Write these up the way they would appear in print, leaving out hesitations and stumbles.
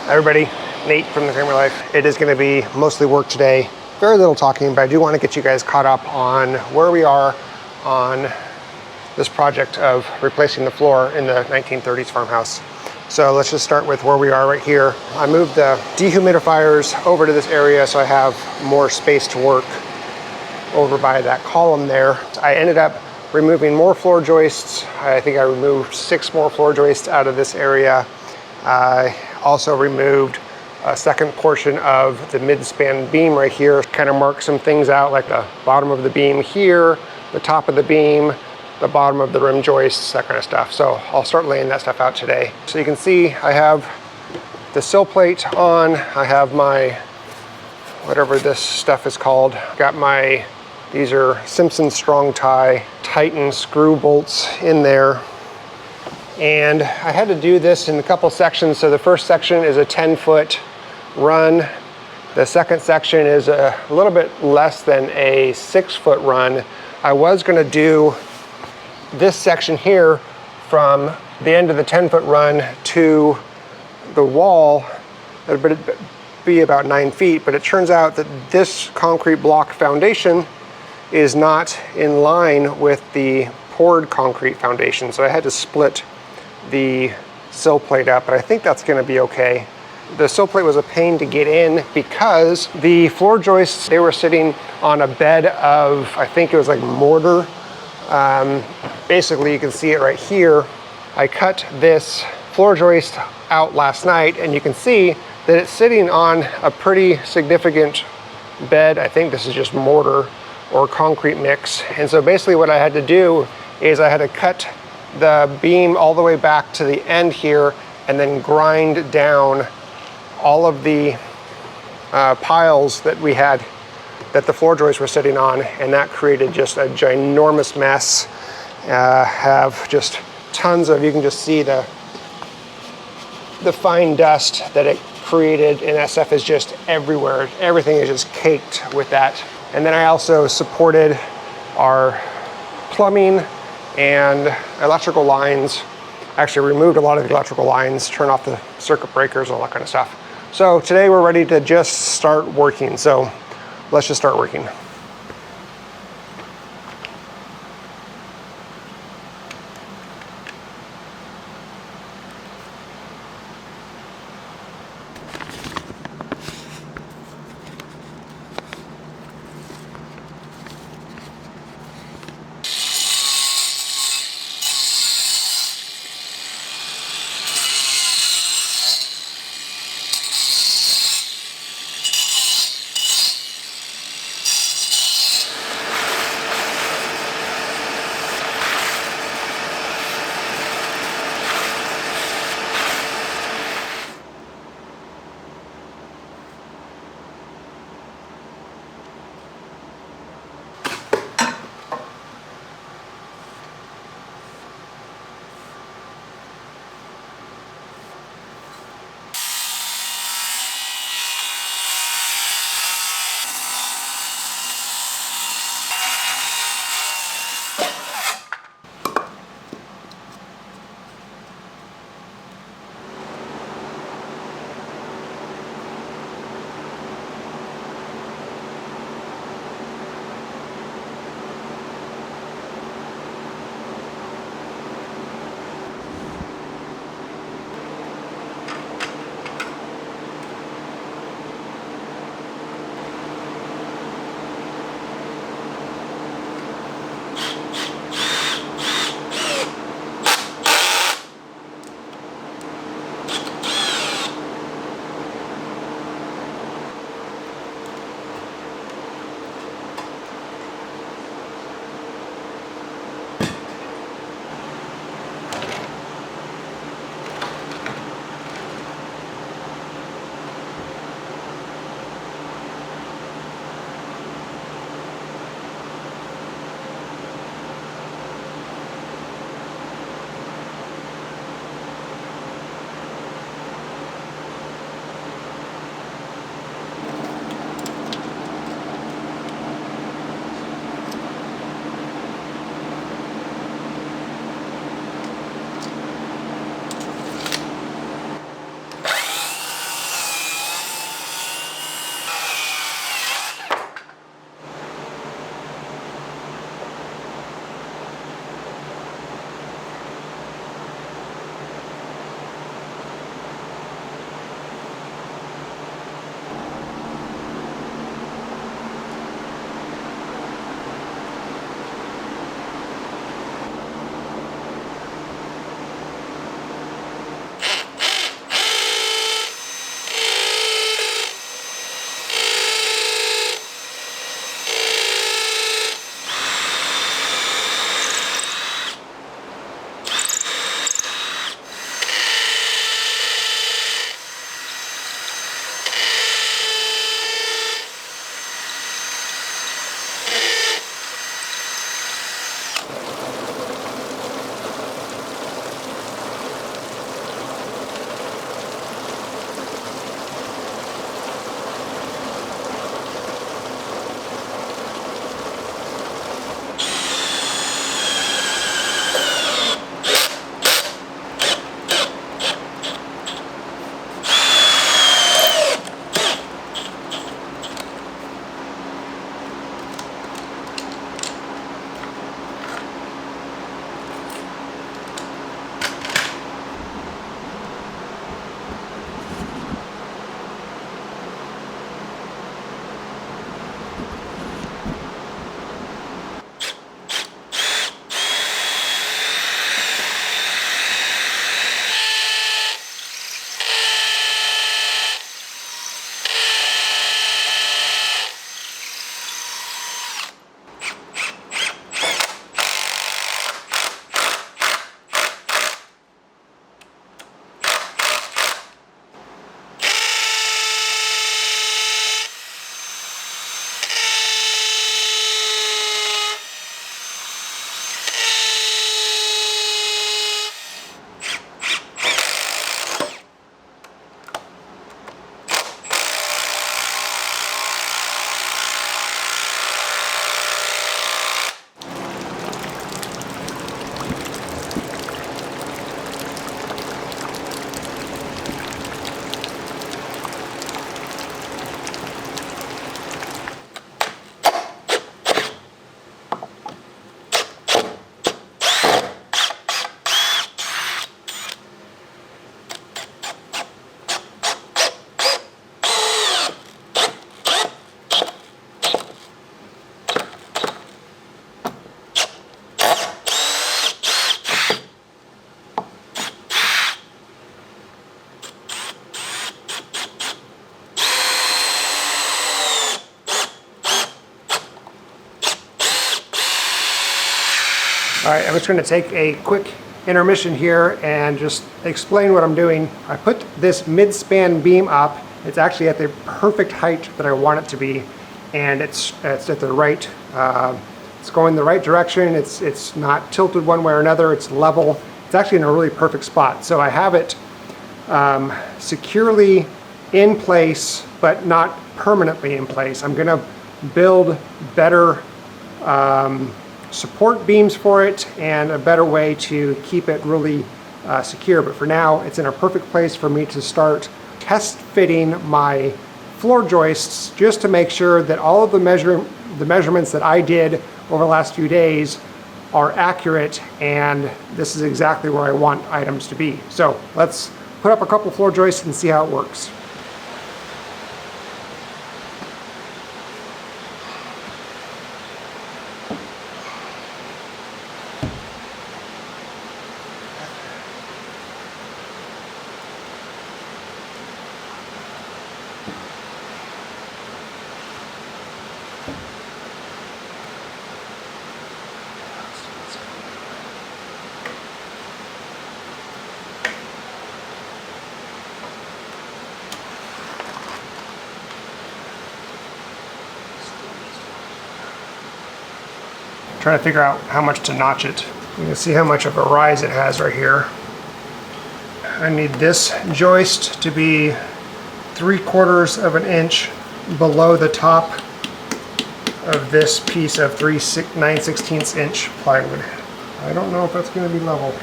Everybody, Nate from the Kraemer Life. It is going to be mostly work today. Very little talking, but I do want to get you guys caught up on where we are on this project of replacing the floor in the 1930s farmhouse. So let's just start with where we are right here. I moved the dehumidifiers over to this area so I have more space to work over by that column there. I ended up removing more floor joists. I think I removed 6 more floor joists out of this area. I also removed a second portion of the mid-span beam right here. Kind of mark some things out like the bottom of the beam here, the top of the beam, the bottom of the rim joists, that kind of stuff. So I'll start laying that stuff out today. So you can see I have the sill plate on. I have my, whatever this stuff is called. Got my, these are Simpson strong tie Titan screw bolts in there. And I had to do this in a couple sections. So the first section is a 10-foot run. The second section is a little bit less than a 6-foot run. I was going to do this section here from the end of the 10-foot run to the wall. It would be about 9 feet, but it turns out that this concrete block foundation is not in line with the poured concrete foundation. So I had to split the sill plate up, but I think that's going to be okay. The sill plate was a pain to get in because the floor joists, they were sitting on a bed of, I think it was like mortar. Basically, you can see it right here. I cut this floor joist out last night, and you can see that it's sitting on a pretty significant bed. I think this is just mortar or concrete mix. And so basically what I had to do is I had to cut the beam all the way back to the end here and then grind down all of the piles that we had, that the floor joists were sitting on, and that created just a ginormous mess. Have just tons of, you can just see the fine dust that it created, and that stuff is just everywhere. Everything is just caked with that. And then I also supported our plumbing and electrical lines. Actually removed a lot of the electrical lines, turned off the circuit breakers, all that kind of stuff. So today we're ready to just start working. So let's just start working. All right, I'm just going to take a quick intermission here and just explain what I'm doing. I put this mid-span beam up. It's actually at the perfect height that I want it to be, and it's at the right, it's going the right direction. It's not tilted one way or another. It's level. It's actually in a really perfect spot. So I have it securely in place, but not permanently in place. I'm going to build better support beams for it and a better way to keep it really secure. But for now, it's in a perfect place for me to start test fitting my floor joists, just to make sure that all of the measurements that I did over the last few days are accurate, and this is exactly where I want items to be. So let's put up a couple floor joists and see how it works. Trying to figure out how much to notch it. You can see how much of a rise it has right here. I need this joist to be 3/4 of an inch below the top of this piece of 9/16 inch plywood. I don't know if that's going to be level.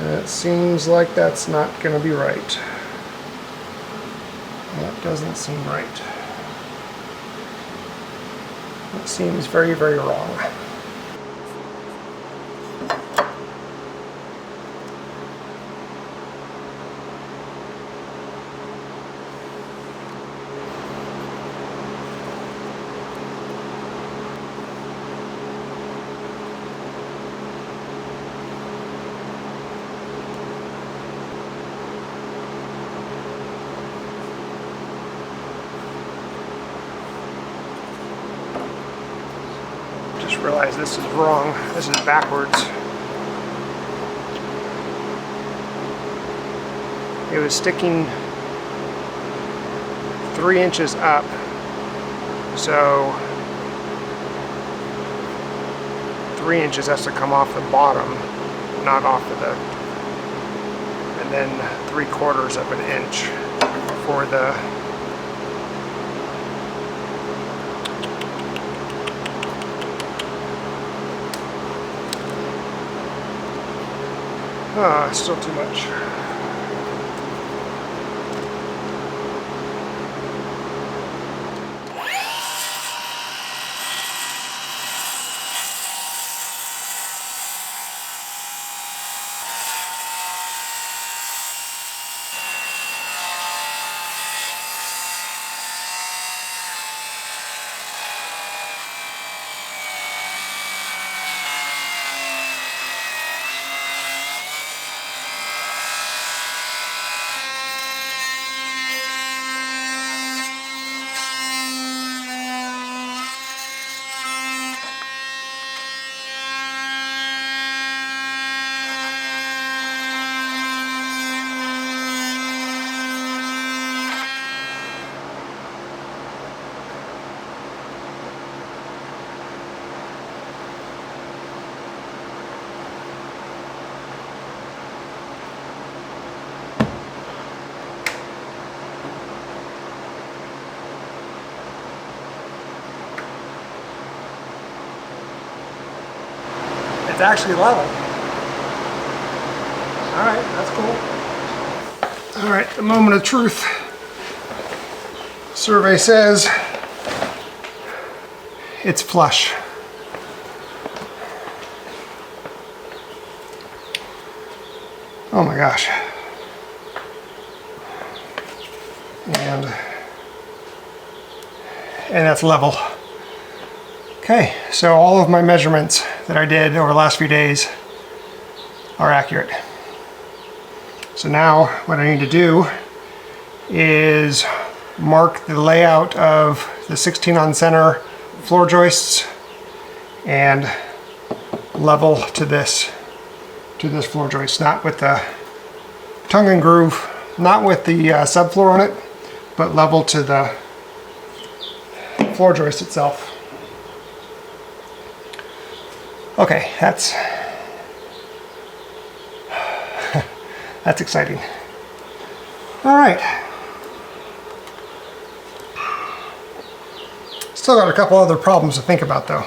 It seems like that's not going to be right. That doesn't seem right. It seems very, very wrong. Just realized this is wrong. This is backwards. It was sticking 3 inches up, so 3 inches has to come off the bottom, not off of the, and then 3/4 of an inch for the still too much. It's actually level. All right, that's cool. All right, the moment of truth. Survey says it's flush. Oh my gosh. And that's level. Okay, so all of my measurements that I did over the last few days are accurate. So now what I need to do is mark the layout of the 16 on center floor joists and level to this floor joist, not with the tongue and groove, not with the subfloor on it, but level to the floor joist itself. Okay, that's exciting. All right. Still got a couple other problems to think about though.